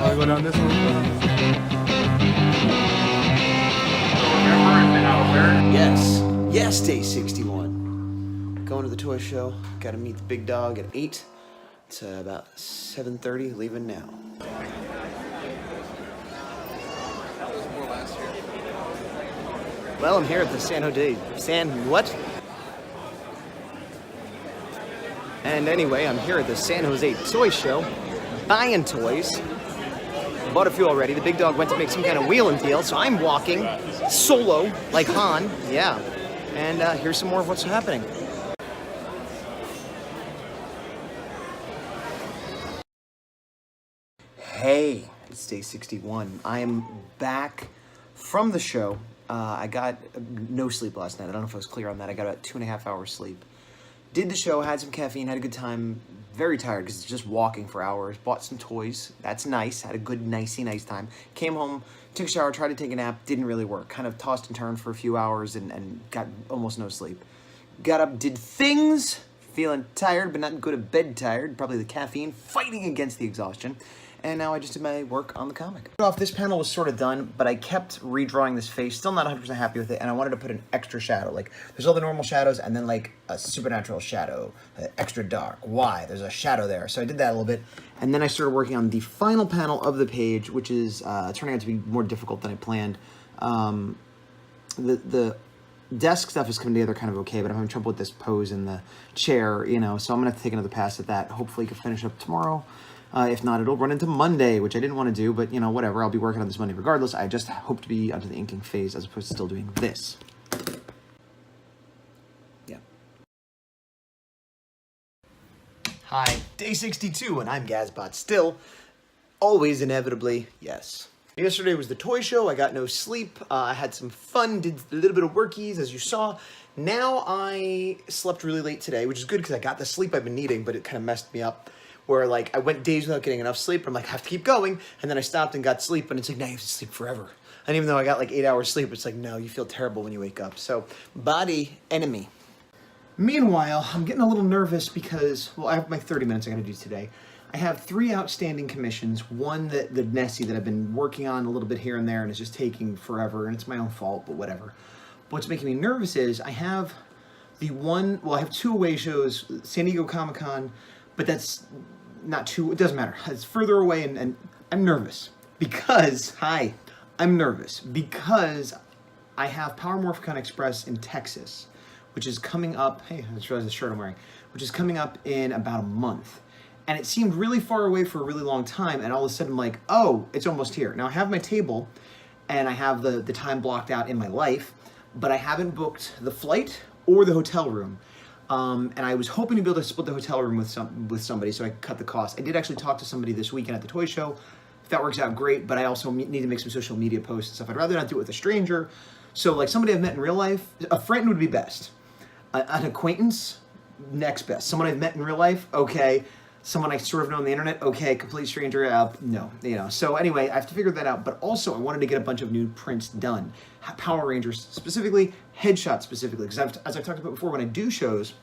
I'll go down this one. Yes, day 61. Going to the toy show. Got to meet the big dog at 8. It's about 7:30. Leaving now. Well, I'm here at the what? And anyway, I'm here at the San Jose Toy Show, buying toys. Bought a few already. The big dog went to make some kind of wheeling deal, so I'm walking solo like Han. Yeah. And here's some more of what's happening. Hey, it's day 61. I am back from the show. I got no sleep last night. I don't know if I was clear on that. I got about 2.5 hours sleep. Did the show, had some caffeine, had a good time. Very tired because it's just walking for hours. Bought some toys. That's nice. Had a good, nice time. Came home, took a shower, tried to take a nap. Didn't really work. Kind of tossed and turned for a few hours and got almost no sleep. Got up, did things. Feeling tired, but not go to bed tired. Probably the caffeine fighting against the exhaustion. And now I just did my work on the comic. This panel was sort of done, but I kept redrawing this face. Still not 100% happy with it, and I wanted to put an extra shadow. Like, there's all the normal shadows, and then, like, a supernatural shadow, extra dark. Why? There's a shadow there. So I did that a little bit, and then I started working on the final panel of the page, which is turning out to be more difficult than I planned. The desk stuff is coming together kind of okay, but I'm having trouble with this pose in the chair, you know, so I'm going to have to take another pass at that. Hopefully I can finish up tomorrow. If not, it'll run into Monday, which I didn't want to do, but, you know, whatever. I'll be working on this Monday regardless. I just hope to be onto the inking phase as opposed to still doing this. Yeah. Hi, day 62, and I'm Gazbot still. Always inevitably, yes. Yesterday was the toy show. I got no sleep. I had some fun, did a little bit of workies, as you saw. Now I slept really late today, which is good because I got the sleep I've been needing, but it kind of messed me up. Where, like, I went days without getting enough sleep. I'm like, I have to keep going. And then I stopped and got sleep, and it's like, now you have to sleep forever. And even though I got, like, 8 hours sleep, it's like, no, you feel terrible when you wake up. So, body, enemy. Meanwhile, I'm getting a little nervous because, well, I have my 30 minutes I gotta do today. I have 3 outstanding commissions. One, the Nessie that I've been working on a little bit here and there, and it's just taking forever, and it's my own fault, but whatever. What's making me nervous is I have I have 2 away shows, San Diego Comic-Con, but that's not too, it doesn't matter. It's further away, and I'm nervous because, I'm nervous because I have Power Morphicon Express in Texas, which is coming up, hey, I just realized the shirt I'm wearing, which is coming up in about a month. And it seemed really far away for a really long time, and all of a sudden I'm like, oh, it's almost here. Now I have my table, and I have the time blocked out in my life, but I haven't booked the flight or the hotel room. And I was hoping to be able to split the hotel room with somebody so I could cut the cost. I did actually talk to somebody this weekend at the toy show. If that works out, great, but I also need to make some social media posts and stuff. I'd rather not do it with a stranger. So, like, somebody I've met in real life, a friend would be best. An acquaintance, next best. Someone I've met in real life, okay. Someone I sort of know on the internet, okay. Complete stranger, no, you know. So anyway, I have to figure that out. But also, I wanted to get a bunch of new prints done. Power Rangers specifically, headshots specifically. Because as I've talked about before, when I do shows,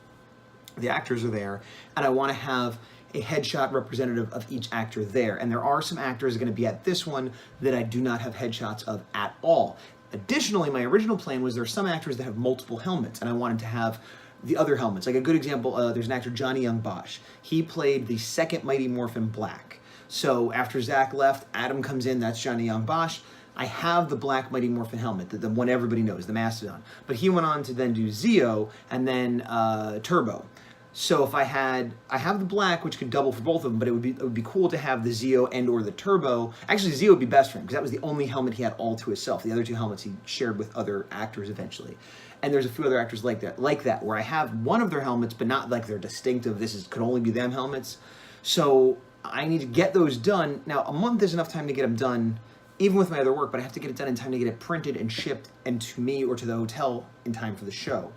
the actors are there, and I want to have a headshot representative of each actor there. And there are some actors going to be at this one that I do not have headshots of at all. Additionally, my original plan was there are some actors that have multiple helmets, and I wanted to have the other helmets. Like a good example, there's an actor, Johnny Young Bosch. He played the second Mighty Morphin Black. So after Zach left, Adam comes in, that's Johnny Young Bosch. I have the black Mighty Morphin helmet, the one everybody knows, the Mastodon. But he went on to then do Zeo and then Turbo. So if I have the black, which could double for both of them, but it would be cool to have the Zeo and or the Turbo. Actually, Zeo would be best for him because that was the only helmet he had all to himself. The other 2 helmets he shared with other actors eventually. And there's a few other actors like that, where I have one of their helmets, but not like they're distinctive. Could only be them helmets. So I need to get those done. Now, a month is enough time to get them done, even with my other work, but I have to get it done in time to get it printed and shipped and to me or to the hotel in time for the show.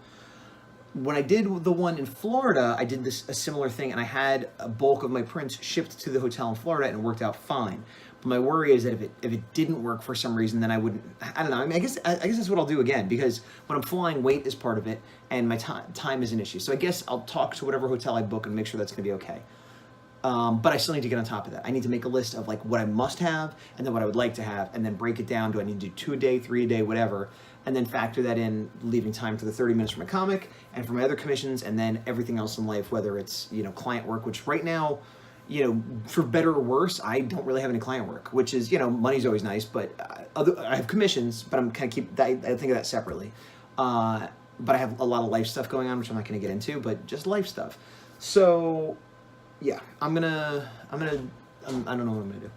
When I did the one in Florida, I did a similar thing, and I had a bulk of my prints shipped to the hotel in Florida, and it worked out fine. But my worry is that if it didn't work for some reason, then I wouldn't. I don't know. I mean, I guess that's what I'll do again, because when I'm flying, weight is part of it, and my time is an issue. So I guess I'll talk to whatever hotel I book and make sure that's going to be okay. But I still need to get on top of that. I need to make a list of like what I must have and then what I would like to have, and then break it down. Do I need to do 2 a day, 3 a day, whatever? And then factor that in, leaving time for the 30 minutes for my comic and for my other commissions, and then everything else in life, whether it's, client work, which right now, for better or worse, I don't really have any client work, which is, money's always nice, but I have commissions, but I'm kind of I think of that separately. But I have a lot of life stuff going on, which I'm not going to get into, but just life stuff. So yeah, I don't know what I'm gonna do.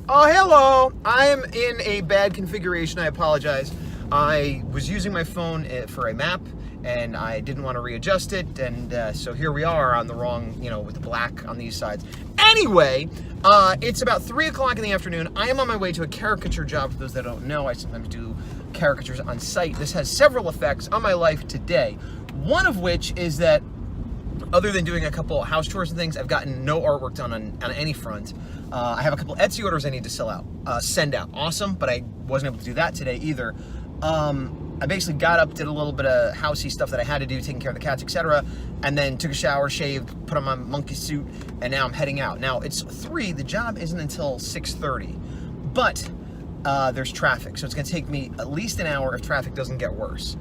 Oh, hello! I am in a bad configuration, I apologize. I was using my phone for a map, and I didn't want to readjust it, and so here we are on the wrong, with the black on these sides. Anyway, it's about 3 o'clock in the afternoon. I am on my way to a caricature job. For those that don't know, I sometimes do caricatures on site. This has several effects on my life today. One of which is that, other than doing a couple house tours and things, I've gotten no artwork done on any front. I have a couple Etsy orders I need to send out. Awesome, but I wasn't able to do that today either. I basically got up, did a little bit of housey stuff that I had to do, taking care of the cats, etc., and then took a shower, shaved, put on my monkey suit, and now I'm heading out. Now, it's 3, the job isn't until 6:30, but there's traffic, so it's gonna take me at least an hour if traffic doesn't get worse.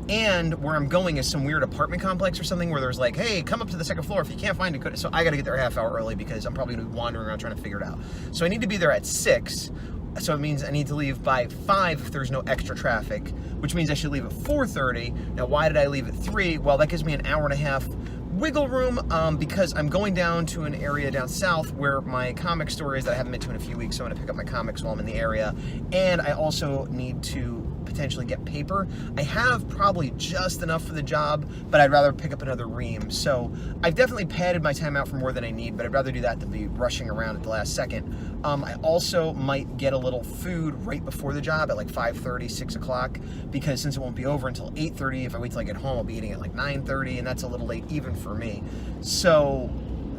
And where I'm going is some weird apartment complex or something where there's like, hey, come up to the 2nd floor. If you can't find it, so I gotta get there a half hour early because I'm probably gonna be wandering around trying to figure it out. So I need to be there at 6, so it means I need to leave by 5 if there's no extra traffic, which means I should leave at 4:30. Now, why did I leave at 3? Well, that gives me an hour and a half wiggle room, because I'm going down to an area down south where my comic store is that I haven't been to in a few weeks, so I'm gonna pick up my comics while I'm in the area. And I also need to potentially get paper. I have probably just enough for the job, but I'd rather pick up another ream. So I've definitely padded my time out for more than I need, but I'd rather do that than be rushing around at the last second. I also might get a little food right before the job at like 5:30, 6 o'clock, because since it won't be over until 8:30, if I wait till I get home, I'll be eating at like 9:30, and that's a little late even for me. So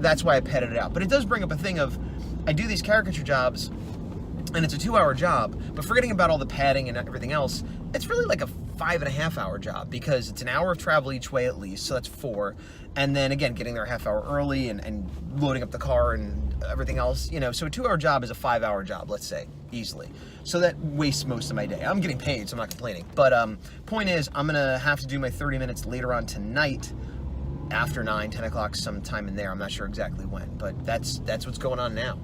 that's why I padded it out. But it does bring up a thing of, I do these caricature jobs, and it's a 2-hour job, but forgetting about all the padding and everything else, it's really like a 5.5-hour job, because it's an hour of travel each way at least, so that's 4. And then again, getting there a half hour early and loading up the car and everything else, so a 2-hour job is a 5-hour job, let's say, easily. So that wastes most of my day. I'm getting paid, so I'm not complaining. But point is, I'm gonna have to do my 30 minutes later on tonight, after 9, 10 o'clock, sometime in there. I'm not sure exactly when, but that's what's going on now.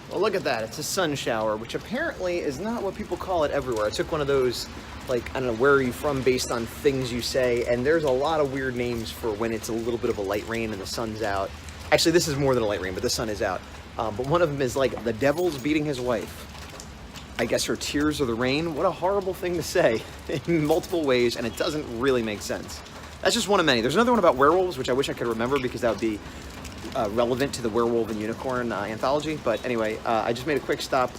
Well, look at that. It's a sun shower, which apparently is not what people call it everywhere. I took one of those, like, I don't know, where are you from based on things you say, and there's a lot of weird names for when it's a little bit of a light rain and the sun's out. Actually, this is more than a light rain, but the sun is out. But one of them is like, the devil's beating his wife. I guess her tears are the rain. What a horrible thing to say in multiple ways, and it doesn't really make sense. That's just one of many. There's another one about werewolves, which I wish I could remember because that would be relevant to the Werewolves and Unicorn anthology. But anyway, I just made a quick stop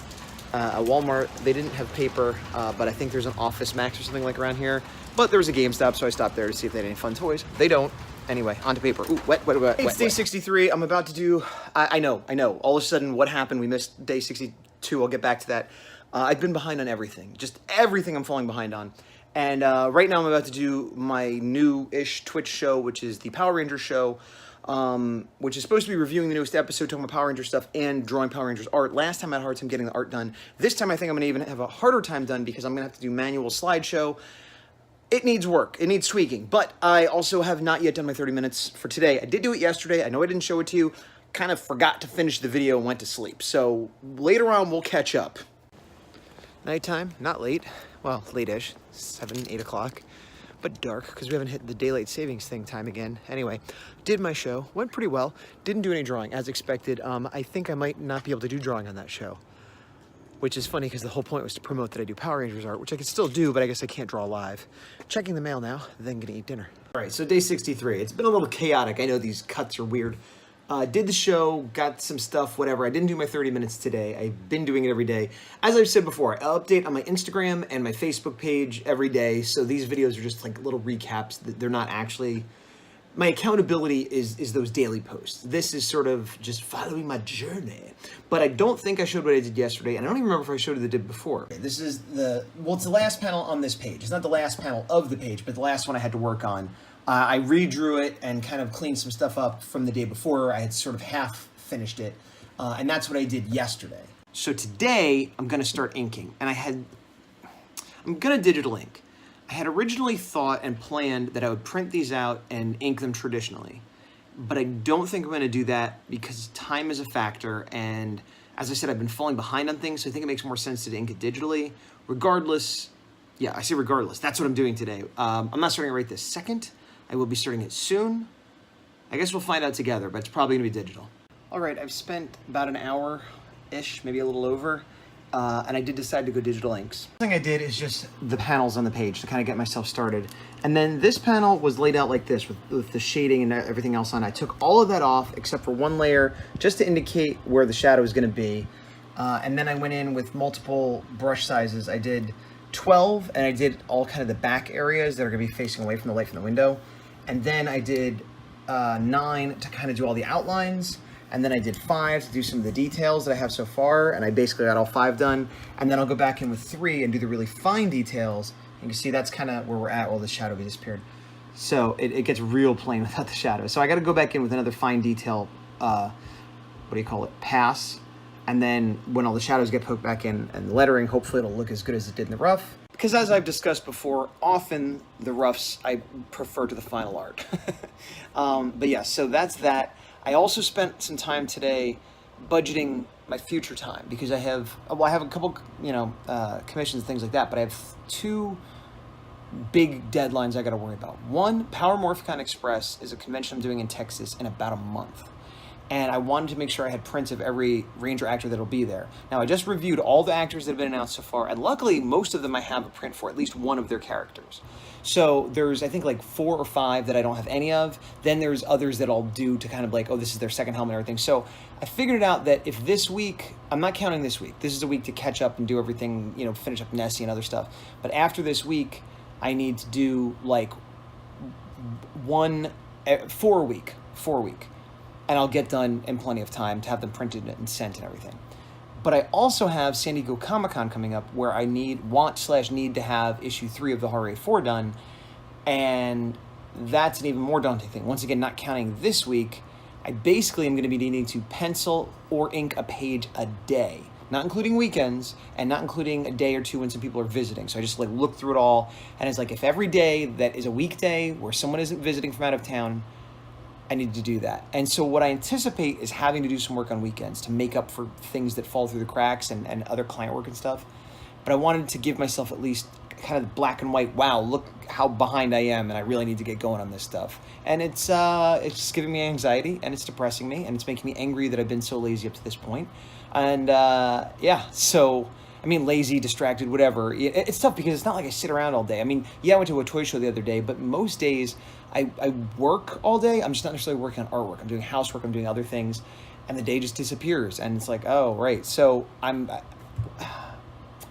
at Walmart. They didn't have paper, but I think there's an Office Max or something like around here. But there was a GameStop, so I stopped there to see if they had any fun toys. They don't. Anyway, on to paper. Ooh, wet. It's day 63. I'm about to do, I know. All of a sudden, what happened? We missed day 62. I'll get back to that. I've been behind on everything. Just everything I'm falling behind on. And right now I'm about to do my new-ish Twitch show, which is the Power Rangers show, which is supposed to be reviewing the newest episode, talking about Power Rangers stuff, and drawing Power Rangers art. Last time I had a hard time getting the art done. This time I think I'm going to even have a harder time done because I'm going to have to do manual slideshow. It needs work. It needs tweaking. But I also have not yet done my 30 minutes for today. I did do it yesterday. I know I didn't show it to you. Kind of forgot to finish the video and went to sleep. So later on, we'll catch up. Nighttime, not late. Well, late-ish, 7, 8 o'clock, but dark because we haven't hit the daylight savings thing time again. Anyway, did my show, went pretty well. Didn't do any drawing as expected. I think I might not be able to do drawing on that show, which is funny because the whole point was to promote that I do Power Rangers art, which I could still do, but I guess I can't draw live. Checking the mail now, then gonna eat dinner. All right, so day 63. It's been a little chaotic. I know these cuts are weird. Did the show, got some stuff, whatever. I didn't do my 30 minutes today. I've been doing it every day. As I've said before, I'll update on my Instagram and my Facebook page every day, so these videos are just like little recaps. They're not actually my accountability is those daily posts. This is sort of just following my journey. But I don't think I showed what I did yesterday, and I don't even remember if I showed what I did before. This is it's the last panel on this page. It's not the last panel of the page, but the last one I had to work on. I redrew it and kind of cleaned some stuff up from the day before. I had sort of half finished it, and that's what I did yesterday. So today, I'm gonna start inking, and I'm gonna digital ink. I had originally thought and planned that I would print these out and ink them traditionally, but I don't think I'm gonna do that because time is a factor, and as I said, I've been falling behind on things, so I think it makes more sense to ink it digitally. Regardless, yeah, I say regardless, that's what I'm doing today. I'm not starting it right this second. I will be starting it soon. I guess we'll find out together, but it's probably gonna be digital. All right, I've spent about an hour-ish, maybe a little over, and I did decide to go digital inks. The thing I did is just the panels on the page to kind of get myself started. And then this panel was laid out like this with the shading and everything else on. I took all of that off except for one layer just to indicate where the shadow is gonna be. And then I went in with multiple brush sizes. I did 12, and I did all kind of the back areas that are gonna be facing away from the light from the window. And then I did 9 to kind of do all the outlines. And then I did 5 to do some of the details that I have so far, and I basically got all 5 done. And then I'll go back in with 3 and do the really fine details. You can see that's kind of where we're at. Well, the shadow disappeared. So it gets real plain without the shadow. So I got to go back in with another fine detail, pass. And then when all the shadows get poked back in and the lettering, hopefully it'll look as good as it did in the rough. Because as I've discussed before, often the roughs I prefer to the final art. But yeah, so that's that. I also spent some time today budgeting my future time because I have a couple, commissions and things like that, but I have 2 big deadlines I got to worry about. One, Power Morphicon Express is a convention I'm doing in Texas in about a month. And I wanted to make sure I had prints of every Ranger actor that'll be there. Now, I just reviewed all the actors that have been announced so far, and luckily, most of them I have a print for, at least one of their characters. So there's, I think, like 4 or 5 that I don't have any of. Then there's others that I'll do to kind of like, oh, this is their second helmet and everything. So I figured it out that if this week, I'm not counting this week. This is a week to catch up and do everything, finish up Nessie and other stuff. But after this week, I need to do like 4 a week. And I'll get done in plenty of time to have them printed and sent and everything. But I also have San Diego Comic-Con coming up where I need to have issue 3 of the Horror 4 done. And that's an even more daunting thing. Once again, not counting this week, I basically am going to be needing to pencil or ink a page a day. Not including weekends and not including a day or 2 when some people are visiting. So I just look through it all. And it's like if every day that is a weekday where someone isn't visiting from out of town, I need to do that. And so what I anticipate is having to do some work on weekends to make up for things that fall through the cracks and other client work and stuff. But I wanted to give myself at least kind of black and white, wow, look how behind I am and I really need to get going on this stuff. And it's just giving me anxiety and it's depressing me and it's making me angry that I've been so lazy up to this point. And lazy, distracted, whatever. It's tough because it's not like I sit around all day. I went to a toy show the other day, but most days I work all day. I'm just not necessarily working on artwork. I'm doing housework, I'm doing other things, and the day just disappears. And it's like, oh, right. So I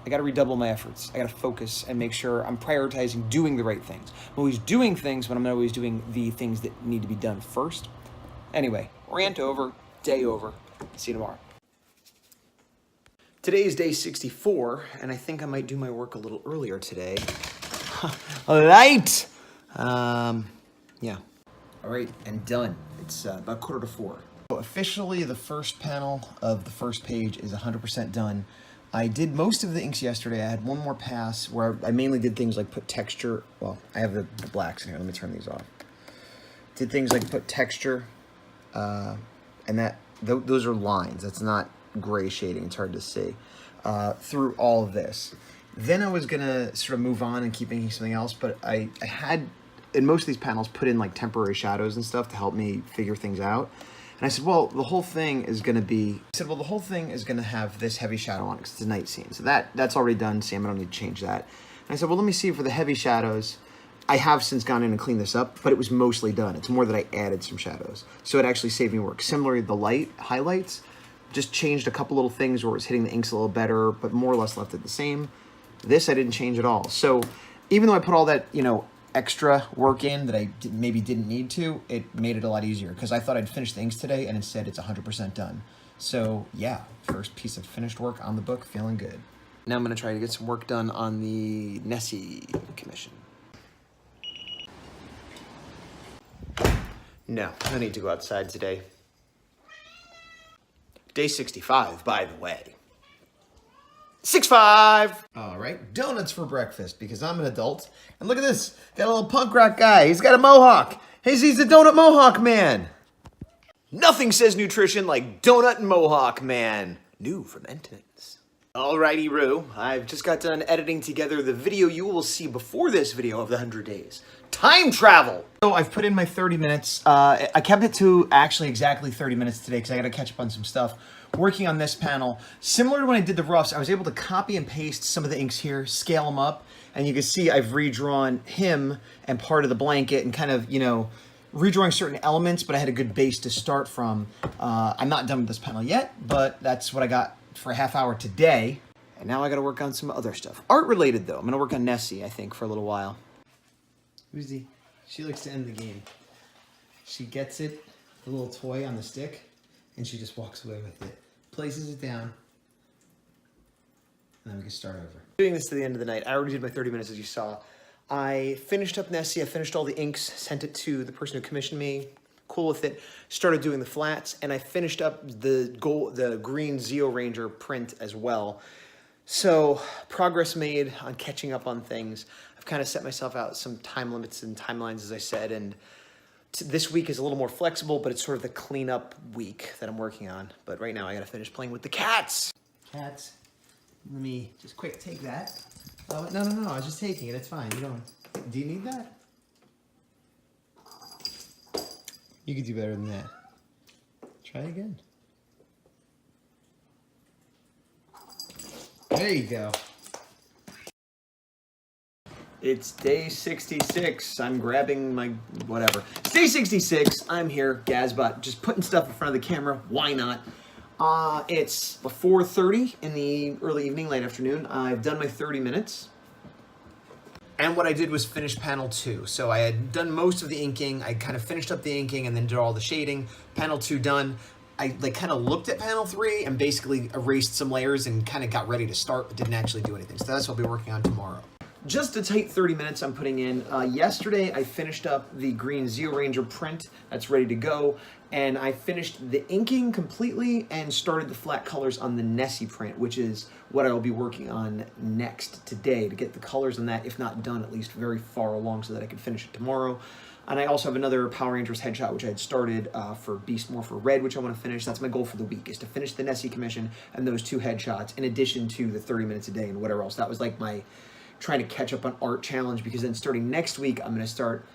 got to redouble my efforts. I got to focus and make sure I'm prioritizing doing the right things. I'm always doing things, but I'm not always doing the things that need to be done first. Anyway, rant over, day over. See you tomorrow. Today is day 64, and I think I might do my work a little earlier today. Light! Yeah. All right, and done. It's about 3:45. So officially, the first panel of the first page is 100% done. I did most of the inks yesterday. I had one more pass where I mainly did things like put texture. Well, I have the blacks in here. Let me turn these off. Did things like put texture, and those are lines. That's not gray shading. It's hard to see through all of this. Then I was gonna sort of move on and keep inking something else, but I had in most of these panels put in like temporary shadows and stuff to help me figure things out. And I said, well, the whole thing is gonna have this heavy shadow on it because it's a night scene. So that's already done, Sam. I don't need to change that. And I said, well, let me see for the heavy shadows. I have since gone in and cleaned this up, but it was mostly done. It's more that I added some shadows. So it actually saved me work. Similarly, the light highlights, just changed a couple little things where it was hitting the inks a little better, but more or less left it the same. This I didn't change at all. So even though I put all that, extra work in that I maybe didn't need to, it made it a lot easier because I thought I'd finish the inks today and instead it's 100% done. So yeah, first piece of finished work on the book, feeling good. Now I'm gonna try to get some work done on the Nessie commission. No, I need to go outside today. Day 65, by the way. 6'5". All right, donuts for breakfast because I'm an adult. And look at this, got a little punk rock guy. He's got a mohawk. He's the donut mohawk man. Nothing says nutrition like donut and mohawk man. New from Entenmann's. Alrighty, Roo. I've just got done editing together the video you will see before this video of the 100 days. Time travel! So I've put in my 30 minutes. I kept it to actually exactly 30 minutes today because I got to catch up on some stuff. Working on this panel, similar to when I did the roughs, I was able to copy and paste some of the inks here, scale them up, and you can see I've redrawn him and part of the blanket and kind of, you know, redrawing certain elements, but I had a good base to start from. I'm not done with this panel yet, but that's what I got for a half hour today. And now I got to work on some other stuff. Art related, though. I'm going to work on Nessie, I think, for a little while. Who's the... She likes to end the game. She gets it, the little toy on the stick, and she just walks away with it. Places it down, and then we can start over. Doing this to the end of the night. I already did my 30 minutes, as you saw. I finished up Nessie. I finished all the inks, sent it to the person who commissioned me. Cool with it. Started doing the flats, and I finished up the green Zeo Ranger print as well. So progress made on catching up on things. I've kind of set myself out some time limits and timelines, as I said, and this week is a little more flexible, but it's sort of the cleanup week that I'm working on. But right now I gotta finish playing with the cats. Cats, let me just quick take that. Oh, no, I was just taking it, it's fine. You don't, do you need that? You could do better than that. Try again. There you go. It's day 66. I'm grabbing my whatever. It's day 66. I'm here, Gazbot, just putting stuff in front of the camera. Why not? It's 4:30 in the early evening, late afternoon. I've done my 30 minutes. And what I did was finish panel 2. So I had done most of the inking. I kind of finished up the inking and then did all the shading. Panel 2 done. I kind of looked at panel 3 and basically erased some layers and kind of got ready to start, but didn't actually do anything. So that's what I'll be working on tomorrow. Just a tight 30 minutes I'm putting in. Yesterday I finished up the green Zeo Ranger print. That's ready to go. And I finished the inking completely and started the flat colors on the Nessie print, which is what I will be working on next today to get the colors on that, if not done, at least very far along so that I can finish it tomorrow. And I also have another Power Rangers headshot, which I had started for Beast Morpher Red, which I want to finish. That's my goal for the week, is to finish the Nessie commission and those 2 headshots, in addition to the 30 minutes a day and whatever else. That was like my trying to catch up on art challenge, because then starting next week, I'm going to start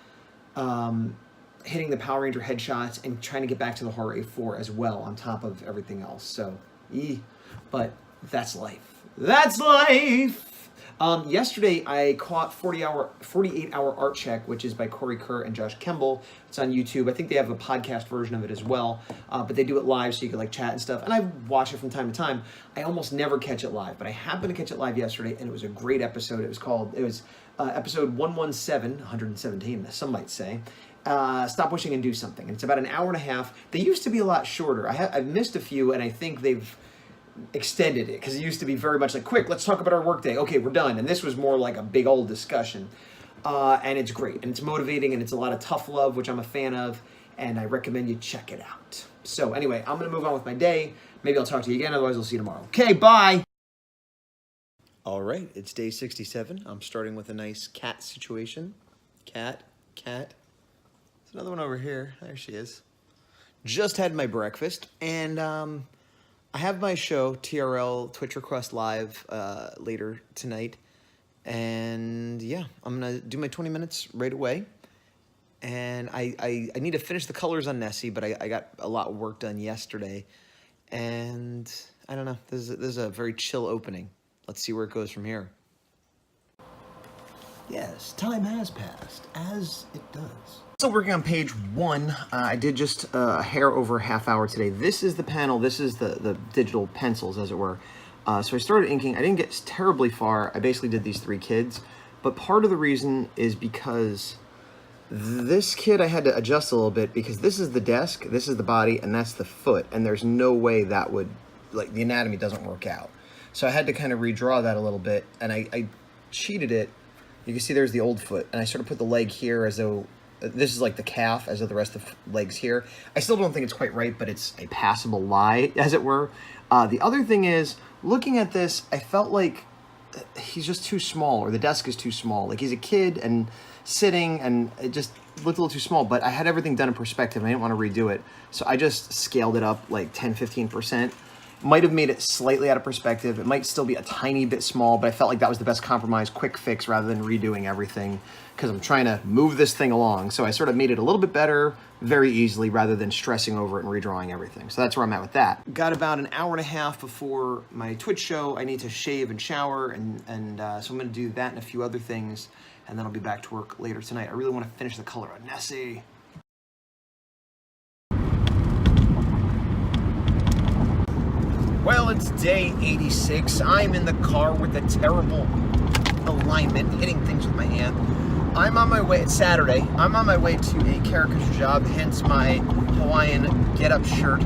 hitting the Power Ranger headshots and trying to get back to the Horror A4 as well, on top of everything else. So, but that's life. That's life! Yesterday, I caught 48-hour Art Check, which is by Corey Kerr and Josh Kemble. It's on YouTube. I think they have a podcast version of it as well, but they do it live so you can like chat and stuff. And I watch it from time to time. I almost never catch it live, but I happened to catch it live yesterday, and it was a great episode. It was episode 117, some might say. Stop Wishing and Do Something. And it's about an hour and a half. They used to be a lot shorter. I've missed a few, and I think they've extended it, because it used to be very much like, quick, let's talk about our workday. Okay, we're done. And this was more like a big old discussion. And it's great, and it's motivating, and it's a lot of tough love, which I'm a fan of, and I recommend you check it out. So anyway, I'm going to move on with my day. Maybe I'll talk to you again, otherwise I'll see you tomorrow. Okay, bye! All right, it's day 67. I'm starting with a nice cat situation. Cat. There's another one over here. There she is. Just had my breakfast, and I have my show, TRL, Twitch Request Live, later tonight. And yeah, I'm going to do my 20 minutes right away. And I need to finish the colors on Nessie, but I got a lot of work done yesterday. And I don't know, this is a very chill opening. Let's see where it goes from here. Yes, time has passed, as it does. Still working on page 1. I did just a hair over a half hour today. This is the panel. This is the digital pencils, as it were. So I started inking. I didn't get terribly far. I basically did these 3 kids. but part of the reason is because this kit I had to adjust a little bit because this is the desk, this is the body, and that's the foot, and there's no way that would, like, the anatomy doesn't work out. So I had to kind of redraw that a little bit, and I cheated it. You can see there's the old foot, and I sort of put the leg here as though, this is like the calf, as though the rest of the legs here. I still don't think it's quite right, but it's a passable lie, as it were. The other thing is, looking at this, I felt like he's just too small, or the desk is too small. Like, he's a kid and sitting, and it just looked a little too small, but I had everything done in perspective, and I didn't want to redo it. So I just scaled it up like 10-15%. Might have made it slightly out of perspective. It might still be a tiny bit small, but I felt like that was the best compromise, quick fix, rather than redoing everything, because I'm trying to move this thing along. So I sort of made it a little bit better very easily, rather than stressing over it and redrawing everything. So that's where I'm at with that. Got about an hour and a half before my Twitch show. I need to shave and shower, and so I'm gonna do that and a few other things, and then I'll be back to work later tonight. I really want to finish the color on Nessie. Well, it's day 86. I'm in the car with a terrible alignment, hitting things with my hand. I'm on my way, it's Saturday, I'm on my way to a caricature job, hence my Hawaiian get-up shirt.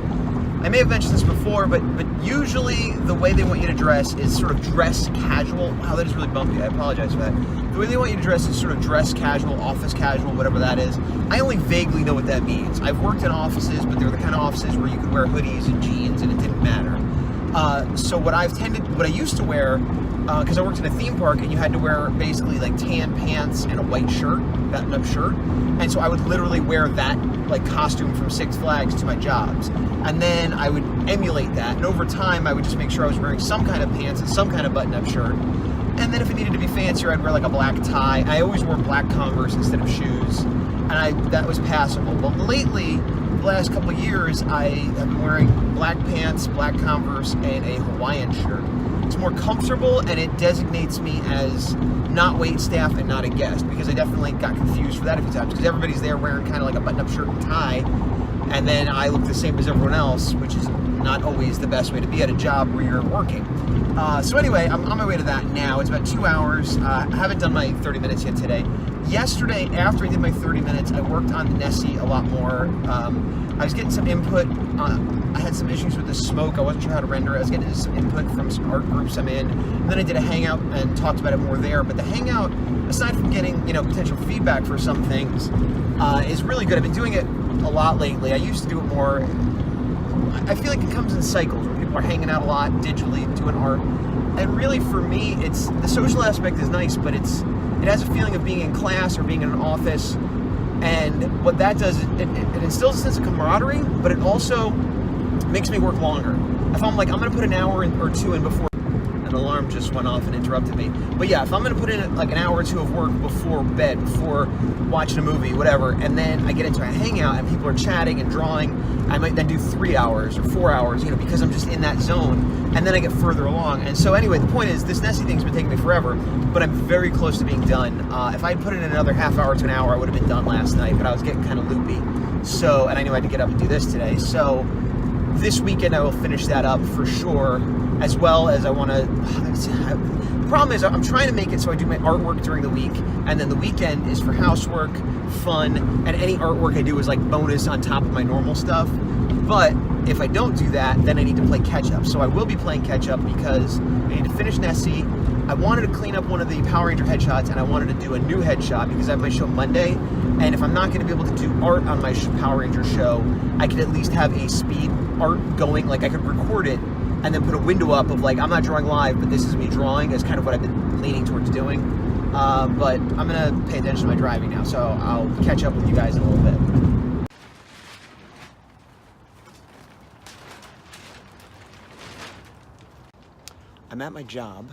I may have mentioned this before, but usually the way they want you to dress is sort of dress casual. Wow, that is really bumpy, I apologize for that. The way they want you to dress is sort of dress casual, office casual, whatever that is. I only vaguely know what that means. I've worked in offices, but they're the kind of offices where you could wear hoodies and jeans and it didn't matter. So what I used to wear, because I worked in a theme park, and you had to wear basically like tan pants and a white shirt, button-up shirt, and so I would literally wear that like costume from Six Flags to my jobs, and then I would emulate that, and over time I would just make sure I was wearing some kind of pants and some kind of button-up shirt, and then if it needed to be fancier, I'd wear like a black tie. I always wore black Converse instead of shoes, and that was passable. But lately, the last couple of years, I have been wearing black pants, black Converse, and a Hawaiian shirt. It's more comfortable, and it designates me as not wait staff and not a guest, because I definitely got confused for that a few times, because everybody's there wearing kind of like a button-up shirt and tie, and then I look the same as everyone else, which is not always the best way to be at a job where you're working. So anyway, I'm on my way to that now. It's about 2 hours. I haven't done my 30 minutes yet today. Yesterday, after I did my 30 minutes, I worked on Nessie a lot more. I was getting some input. I had some issues with the smoke. I wasn't sure how to render it. I was getting some input from some art groups I'm in. And then I did a hangout and talked about it more there. But the hangout, aside from getting potential feedback for some things, is really good. I've been doing it a lot lately. I used to do it more. I feel like it comes in cycles where people are hanging out a lot digitally, doing art. And really, for me, it's the social aspect is nice, but it has a feeling of being in class or being in an office. And what that does, it instills a sense of camaraderie, but it also makes me work longer. If I'm like, I'm going to put an hour or two in before, an alarm just went off and interrupted me. But yeah, if I'm going to put in like an hour or two of work before bed, before watching a movie, whatever, and then I get into a hangout and people are chatting and drawing, I might then do 3 hours or 4 hours, because I'm just in that zone, and then I get further along. And so anyway, the point is, this Nessie thing's been taking me forever, but I'm very close to being done. If I'd put in another half hour to an hour, I would have been done last night, but I was getting kind of loopy. So, and I knew I had to get up and do this today. So this weekend I will finish that up for sure, as well as I want to. The problem is I'm trying to make it so I do my artwork during the week, and then the weekend is for housework, fun, and any artwork I do is like bonus on top of my normal stuff. But if I don't do that, then I need to play catch up. So I will be playing catch up because I need to finish Nessie. I wanted to clean up one of the Power Ranger headshots, and I wanted to do a new headshot because I have my show Monday. And if I'm not going to be able to do art on my Power Ranger show, I could at least have a speed art going. Like I could record it and then put a window up of like, I'm not drawing live, but this is me drawing, is kind of what I've been leaning towards doing. But I'm going to pay attention to my driving now, so I'll catch up with you guys in a little bit. I'm at my job.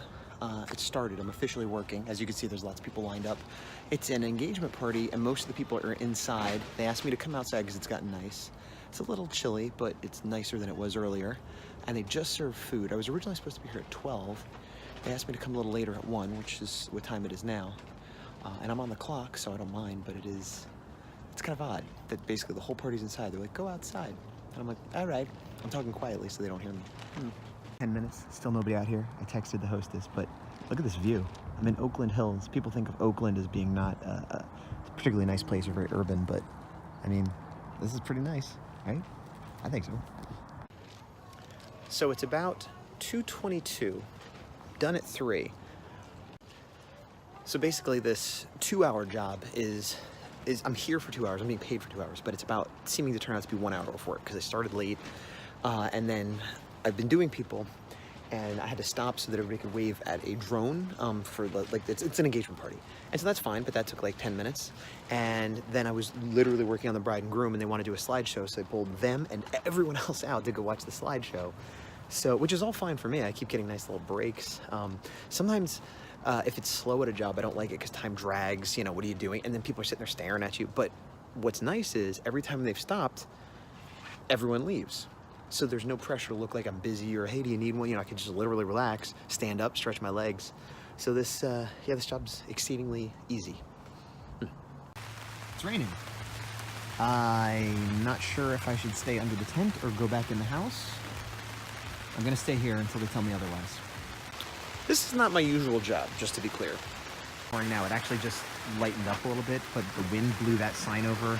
It started. I'm officially working. As you can see, there's lots of people lined up. It's an engagement party, and most of the people are inside. They asked me to come outside because it's gotten nice. It's a little chilly, but it's nicer than it was earlier. And they just served food. I was originally supposed to be here at 12. They asked me to come a little later at 1, which is what time it is now. And I'm on the clock, so I don't mind, but it's kind of odd that basically the whole party's inside. They're like, go outside. And I'm like, all right. I'm talking quietly so they don't hear me. 10 minutes, still nobody out here. I texted the hostess, but look at this view. I'm in Oakland Hills. People think of Oakland as being not a particularly nice place or very urban, but I mean, this is pretty nice, right? I think so. So it's about 2:22, done at 3. So basically this 2-hour job is I'm here for 2 hours, I'm being paid for 2 hours, but it's about seeming to turn out to be 1 hour of work because I started late, and then I've been doing people, and I had to stop so that everybody could wave at a drone for it's an engagement party. And so that's fine, but that took like 10 minutes. And then I was literally working on the bride and groom, and they want to do a slideshow, so I pulled them and everyone else out to go watch the slideshow. So, which is all fine for me. I keep getting nice little breaks. Sometimes if it's slow at a job, I don't like it because time drags, you know, what are you doing? And then people are sitting there staring at you. But what's nice is every time they've stopped, everyone leaves. So there's no pressure to look like I'm busy or, hey, do you need one? You know, I can just literally relax, stand up, stretch my legs. So this, this job's exceedingly easy. It's raining. I'm not sure if I should stay under the tent or go back in the house. I'm gonna stay here until they tell me otherwise. This is not my usual job, just to be clear. Now, it actually just lightened up a little bit, but the wind blew that sign over,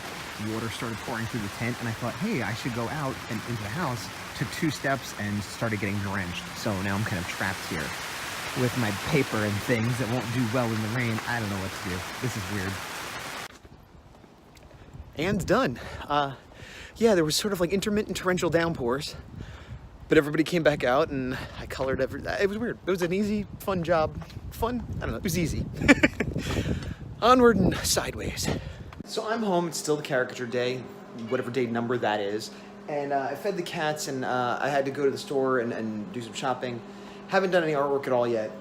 water started pouring through the tent, and I thought, hey, I should go out and into the house. Took 2 steps and started getting drenched. So now I'm kind of trapped here with my paper and things that won't do well in the rain. I don't know what to do. This is weird. And done. Yeah, there was sort of like intermittent torrential downpours, but everybody came back out and I colored it was weird. It was an easy, fun job. Fun? I don't know, it was easy. Onward and sideways. So I'm home, it's still the caricature day, whatever day number that is. And I fed the cats and I had to go to the store and do some shopping. Haven't done any artwork at all yet.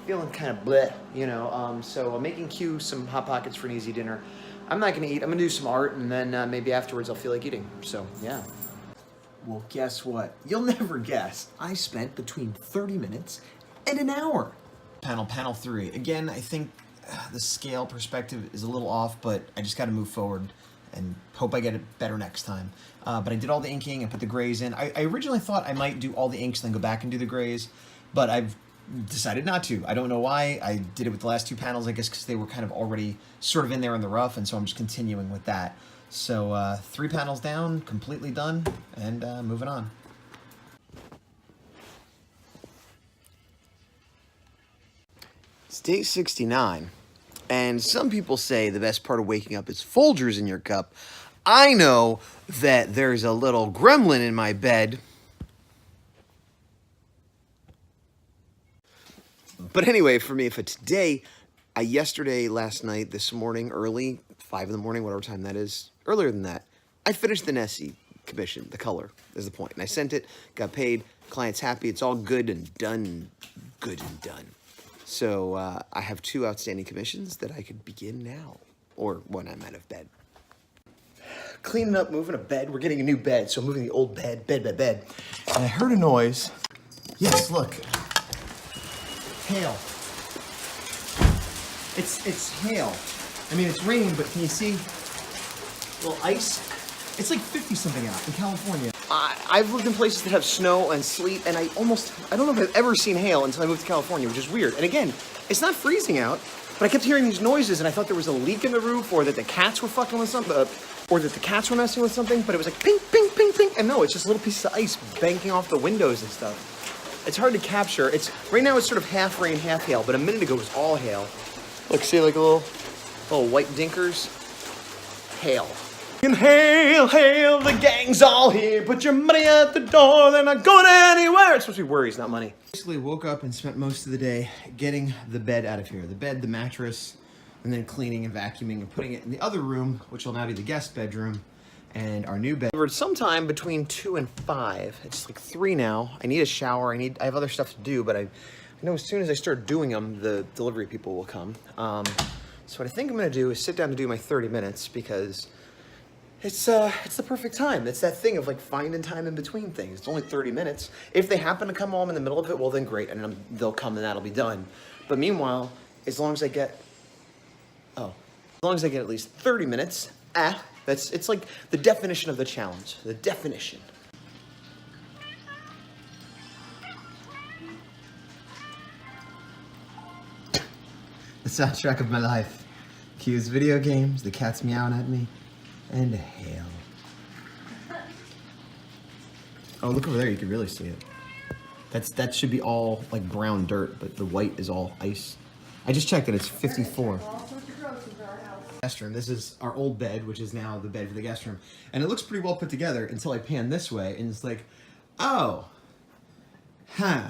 Feeling kind of bleh, you know. So I'm making Q some Hot Pockets for an easy dinner. I'm not gonna eat, I'm gonna do some art and then maybe afterwards I'll feel like eating, so yeah. Well, guess what? You'll never guess. I spent between 30 minutes and an hour. Panel 3. Again, I think the scale perspective is a little off, but I just gotta move forward and hope I get it better next time. But I did all the inking and put the grays in. I originally thought I might do all the inks and then go back and do the grays, but I've decided not to. I don't know why. I did it with the last 2 panels, I guess because they were kind of already sort of in there in the rough, and so I'm just continuing with that. So 3 panels down, completely done, and moving on. It's day 69, and some people say the best part of waking up is Folgers in your cup. I know that there's a little gremlin in my bed. But anyway, for me, for today, yesterday, last night, this morning, early, 5 in the morning, whatever time that is, earlier than that, I finished the Nessie commission, the color is the point. And I sent it, got paid, client's happy, it's all good and done, good and done. So I have 2 outstanding commissions that I could begin now, or when I'm out of bed. Cleaning up, moving a bed, we're getting a new bed, so I'm moving the old bed. And I heard a noise. Yes, look. Hail. It's hail. I mean, it's raining, but can you see a little ice? It's like 50-something out in California. I've lived in places that have snow and sleet, and I don't know if I've ever seen hail until I moved to California, which is weird. And again, it's not freezing out, but I kept hearing these noises, and I thought there was a leak in the roof, or that the cats were fucking with something, or that the cats were messing with something, but it was like ping, ping, ping, ping, and no, it's just little pieces of ice banking off the windows and stuff. It's hard to capture. Right now it's sort of half rain, half hail, but a minute ago it was all hail. Look, see like a little white dinkers? Hail. And hail, hail, the gang's all here. Put your money at the door, they're not going anywhere. It's supposed to be worries, not money. Basically woke up and spent most of the day getting the bed out of here. The bed, the mattress, and then cleaning and vacuuming and putting it in the other room, which will now be the guest bedroom, and our new bed. Sometime between 2 and 5. It's like 3 now. I need a shower. I have other stuff to do, but I know as soon as I start doing them, the delivery people will come. So what I think I'm gonna do is sit down to do my 30 minutes because it's the perfect time. It's that thing of like finding time in between things. It's only 30 minutes. If they happen to come home in the middle of it, well then great, and they'll come and that'll be done. But meanwhile, as long as I get at least 30 minutes, it's like the definition of the challenge. The definition. soundtrack of my life. Cues video games, the cat's meowing at me, and hail. Oh, look over there, you can really see it. That should be all like brown dirt, but the white is all ice. I just checked it, it's 54. Guest room. This is our old bed, which is now the bed for the guest room. And it looks pretty well put together until I pan this way, and it's like, oh, huh.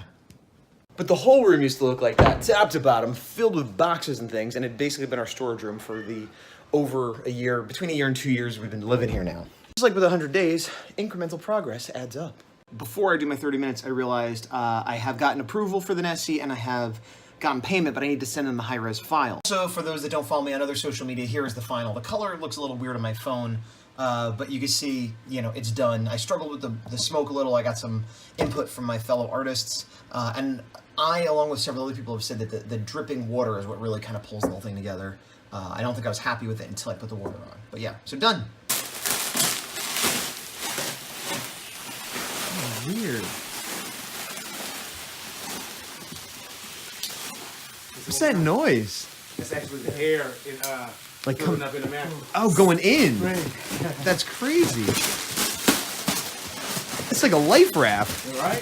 But the whole room used to look like that, top to bottom, filled with boxes and things, and it had basically been our storage room for the over a year, between a year and 2 years we've been living here now. Just like with 100 days, incremental progress adds up. Before I do my 30 minutes, I realized I have gotten approval for the Nessie and I have gotten payment, but I need to send them the high-res file. So for those that don't follow me on other social media, here is the final. The color looks a little weird on my phone, but you can see, you know, it's done. I struggled with the smoke a little. I got some input from my fellow artists, and I, along with several other people, have said that the dripping water is what really kind of pulls the whole thing together. I don't think I was happy with it until I put the water on. But yeah, so done. Oh, weird. What's that noise? It's actually the hair in like coming up in the mattress. Oh, going in. Right. That's crazy. It's like a life raft. Right?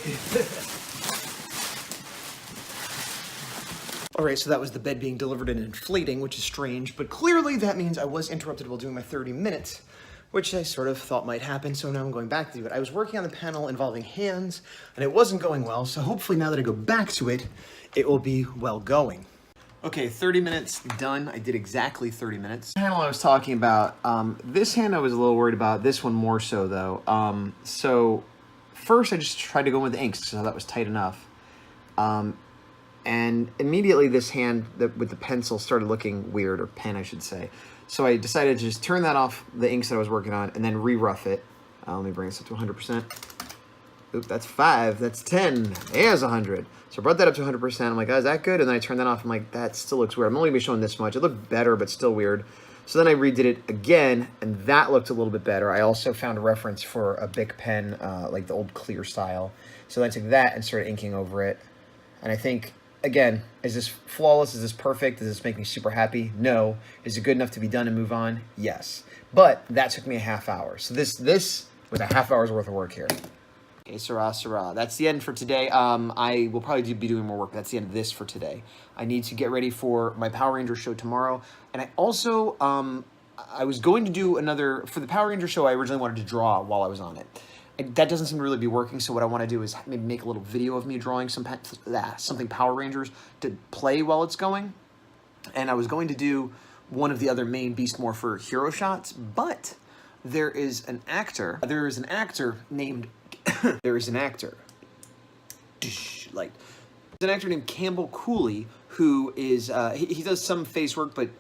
All right, so that was the bed being delivered and inflating, which is strange, but clearly that means I was interrupted while doing my 30 minutes, which I sort of thought might happen, so now I'm going back to do it. I was working on the panel involving hands, and it wasn't going well, so hopefully now that I go back to it, it will be well going. Okay, 30 minutes done. I did exactly 30 minutes. The panel I was talking about, this hand I was a little worried about, this one more so though. So first I just tried to go with the inks, so that was tight enough. And immediately this hand with the pencil started looking weird, or pen I should say. So I decided to just turn that off the inks that I was working on and then re-rough it. Let me bring this up to 100%. Oop, that's 5, that's 10, there's 100. So I brought that up to 100%. I'm like, oh, is that good? And then I turned that off. I'm like, that still looks weird. I'm only gonna be showing this much. It looked better, but still weird. So then I redid it again, and that looked a little bit better. I also found a reference for a Bic pen, like the old clear style. So then I took that and started inking over it. And I think, again, is this flawless? Is this perfect? Does this make me super happy? No. Is it good enough to be done and move on? Yes. But that took me a half hour. So this was a half hour's worth of work here. Okay, Sarah. That's the end for today. I will probably be doing more work. That's the end of this for today. I need to get ready for my Power Rangers show tomorrow. And I also, I was going to do another, for the Power Rangers show, I originally wanted to draw while I was on it. That doesn't seem to really be working, so what I want to do is maybe make a little video of me drawing something Power Rangers to play while it's going. And I was going to do one of the other main Beast Morpher hero shots, but there is an actor named there's an actor named Campbell Cooley, who is he does some face work, but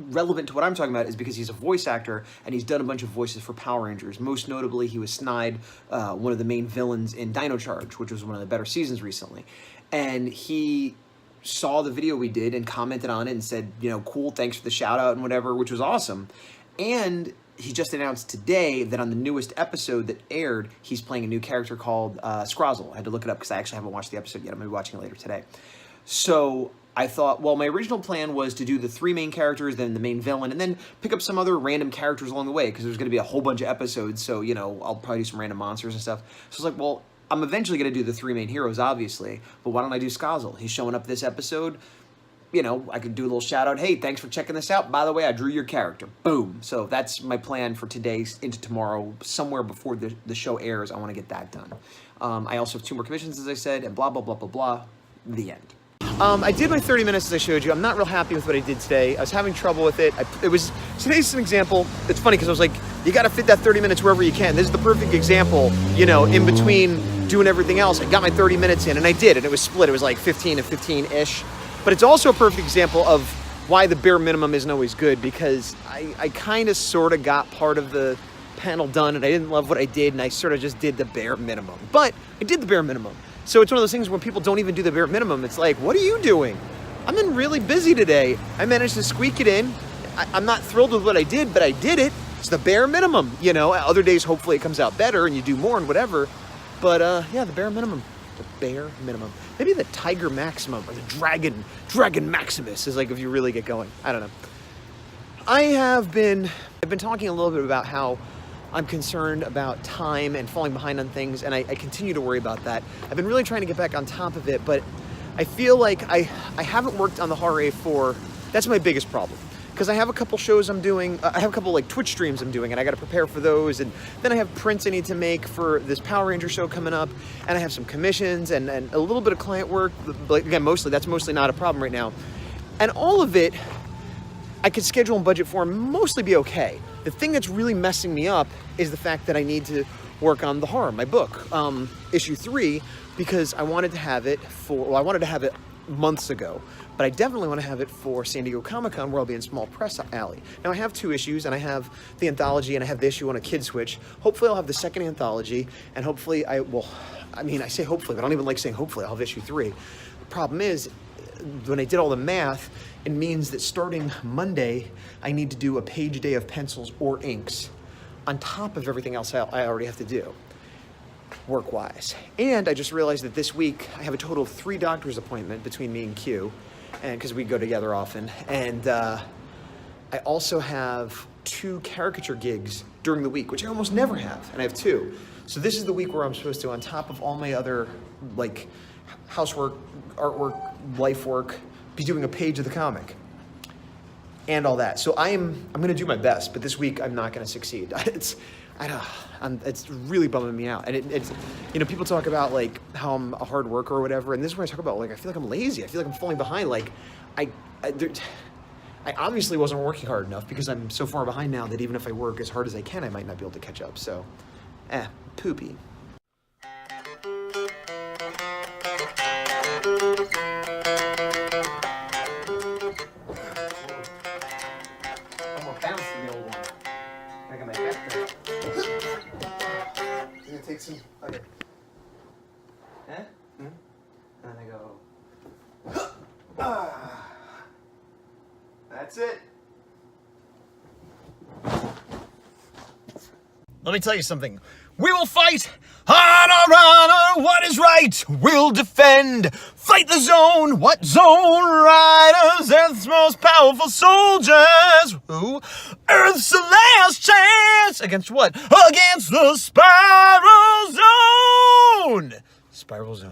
relevant to what I'm talking about is because he's a voice actor and he's done a bunch of voices for Power Rangers. Most notably, he was Snide, one of the main villains in Dino Charge, which was one of the better seasons recently. And he saw the video we did and commented on it and said, you know, cool, thanks for the shout out and whatever, which was awesome. And he just announced today that on the newest episode that aired, he's playing a new character called Scrozzle. I had to look it up because I actually haven't watched the episode yet. I'm going to be watching it later today. So I thought, well, my original plan was to do the 3 main characters, then the main villain, and then pick up some other random characters along the way, because there's going to be a whole bunch of episodes, so, you know, I'll probably do some random monsters and stuff. So I was like, well, I'm eventually going to do the 3 main heroes, obviously, but why don't I do Scrozzle? He's showing up this episode. You know, I could do a little shout out, hey, thanks for checking this out. By the way, I drew your character. Boom. So that's my plan for today into tomorrow. Somewhere before the show airs, I want to get that done. I also have 2 more commissions, as I said, and blah, blah, blah, blah, blah. The end. I did my 30 minutes as I showed you. I'm not real happy with what I did today. I was having trouble with it. Today's an example. It's funny because I was like, you got to fit that 30 minutes wherever you can. This is the perfect example, you know, in between doing everything else. I got my 30 minutes in, and I did, and it was split. It was like 15 and 15-ish. But it's also a perfect example of why the bare minimum isn't always good, because I kind of sort of got part of the panel done and I didn't love what I did and I sort of just did the bare minimum. But I did the bare minimum. So it's one of those things when people don't even do the bare minimum, it's like, what are you doing? I've been really busy today. I managed to squeak it in. I'm not thrilled with what I did, but I did it. It's the bare minimum, you know. Other days, hopefully it comes out better and you do more and whatever. But yeah, the bare minimum. the bare minimum. Maybe the Tiger Maximum or the Dragon Maximus is like if you really get going. I don't know. I've been talking a little bit about how I'm concerned about time and falling behind on things, and I continue to worry about that. I've been really trying to get back on top of it, but I feel like I haven't worked on the Horror A4. That's my biggest problem. Because I have a couple shows I'm doing, I have a couple like Twitch streams I'm doing, and I got to prepare for those, and then I have prints I need to make for this Power Ranger show coming up, and I have some commissions and a little bit of client work, but again, that's mostly not a problem right now. And all of it, I could schedule and budget for and mostly be okay. The thing that's really messing me up is the fact that I need to work on the horror, my book, issue 3, because I wanted to have it months ago, but I definitely want to have it for San Diego Comic-Con, where I'll be in Small Press Alley. Now I have 2 issues, and I have the anthology, and I have the issue on a Kid Switch. Hopefully I'll have the second anthology, and hopefully I say hopefully, but I don't even like saying hopefully, I'll have issue 3. The problem is, when I did all the math, it means that starting Monday, I need to do a page a day of pencils or inks on top of everything else I already have to do, work-wise. And I just realized that this week, I have a total of 3 doctor's appointments between me and Q, and because we go together often. And I also have 2 caricature gigs during the week, which I almost never have, and I have 2. So this is the week where I'm supposed to, on top of all my other, like, housework, artwork, life work, be doing a page of the comic and all that. So I'm going to do my best, but this week I'm not going to succeed. It's really bumming me out. And it's, people talk about like how I'm a hard worker or whatever, and this is where I talk about like I feel like I'm lazy. I feel like I'm falling behind. Like I obviously wasn't working hard enough, because I'm so far behind now that even if I work as hard as I can, I might not be able to catch up. So, poopy. Take some. Okay. And I go. That's it. Let me tell you something. We will fight on our honor. What is right? We'll defend. Fight the zone. What zone? Riders, Earth's most powerful soldiers. Who? Earth's last chance. Against what? Against the Spiral Zone. Spiral Zone.